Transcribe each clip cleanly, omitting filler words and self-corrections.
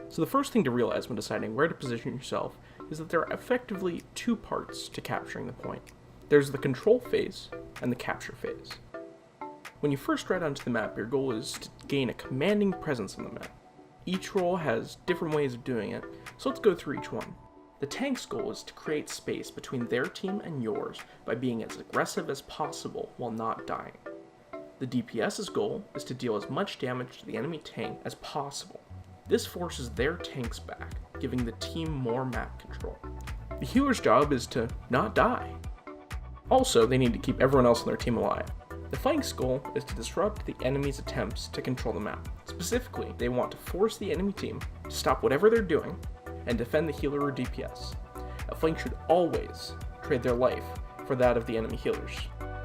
So the first thing to realize when deciding where to position yourself is that there are effectively two parts to capturing the point. There's the control phase and the capture phase. When you first ride onto the map, your goal is to gain a commanding presence on the map. Each role has different ways of doing it, so let's go through each one. The tank's goal is to create space between their team and yours by being as aggressive as possible while not dying. The DPS's goal is to deal as much damage to the enemy tank as possible. This forces their tanks back, giving the team more map control. The healer's job is to not die. Also, they need to keep everyone else on their team alive. The flank's goal is to disrupt the enemy's attempts to control the map. Specifically, they want to force the enemy team to stop whatever they're doing and defend the healer or DPS. A flank should always trade their life for that of the enemy healers.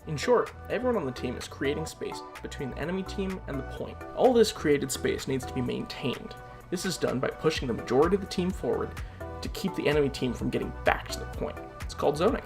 In short, everyone on the team is creating space between the enemy team and the point. All this created space needs to be maintained. This is done by pushing the majority of the team forward to keep the enemy team from getting back to the point. It's called zoning.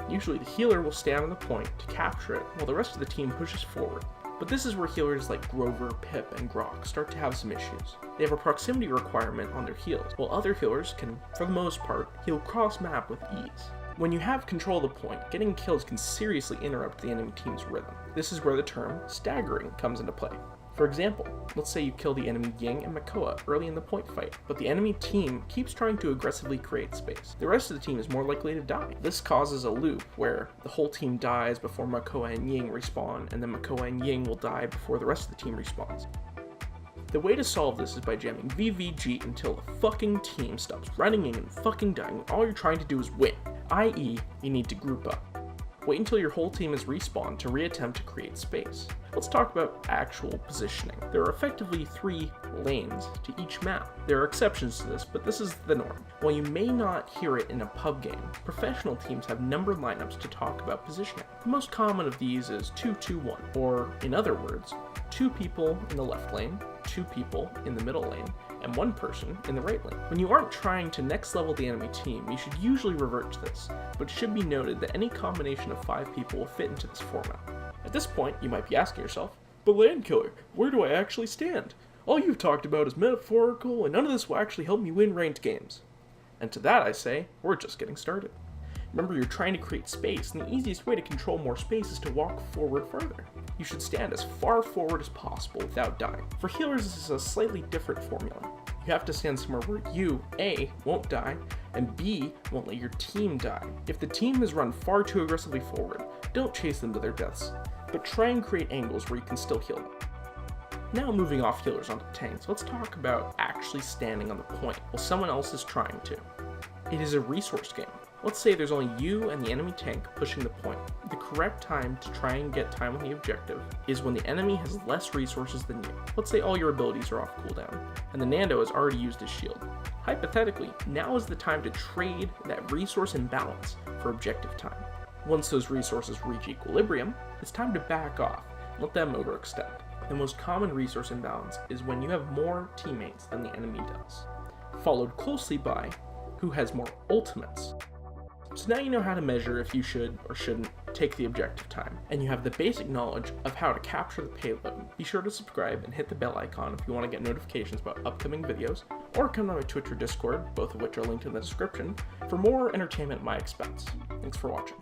Usually the healer will stand on the point to capture it while the rest of the team pushes forward. But this is where healers like Grover, Pip, and Grok start to have some issues. They have a proximity requirement on their heals, while other healers can, for the most part, heal cross-map with ease. When you have control of the point, getting kills can seriously interrupt the enemy team's rhythm. This is where the term staggering comes into play. For example, let's say you kill the enemy Ying and Makoa early in the point fight, but the enemy team keeps trying to aggressively create space. The rest of the team is more likely to die. This causes a loop where the whole team dies before Makoa and Ying respawn, and then Makoa and Ying will die before the rest of the team respawns. The way to solve this is by jamming VVG until the fucking team stops running in and fucking dying when all you're trying to do is win, i.e. you need to group up. Wait until your whole team is respawned to reattempt to create space. Let's talk about actual positioning. There are effectively 3 lanes to each map. There are exceptions to this, but this is the norm. While you may not hear it in a pub game, professional teams have numbered lineups to talk about positioning. The most common of these is 2-2-1, or in other words, 2 people in the left lane, 2 people in the middle lane, and 1 person in the right lane. When you aren't trying to next level the enemy team, you should usually revert to this, but it should be noted that any combination of 5 people will fit into this format. At this point, you might be asking yourself, but Landkiller, where do I actually stand? All you've talked about is metaphorical, and none of this will actually help me win ranked games. And to that I say, we're just getting started. Remember, you're trying to create space, and the easiest way to control more space is to walk forward further. You should stand as far forward as possible without dying. For healers, this is a slightly different formula. You have to stand somewhere where you, A, won't die, and B, won't let your team die. If the team has run far too aggressively forward, don't chase them to their deaths, but try and create angles where you can still heal them. Now moving off healers onto tanks, let's talk about actually standing on the point while someone else is trying to. It is a resource game. Let's say there's only you and the enemy tank pushing the point. The correct time to try and get time on the objective is when the enemy has less resources than you. Let's say all your abilities are off cooldown, and the Nando has already used his shield. Hypothetically, now is the time to trade that resource imbalance for objective time. Once those resources reach equilibrium, it's time to back off and let them overextend. The most common resource imbalance is when you have more teammates than the enemy does, followed closely by who has more ultimates. So now you know how to measure if you should or shouldn't take the objective time, and you have the basic knowledge of how to capture the payload. Be sure to subscribe and hit the bell icon if you want to get notifications about upcoming videos, or come to my Twitch or Discord, both of which are linked in the description, for more entertainment at my expense. Thanks for watching.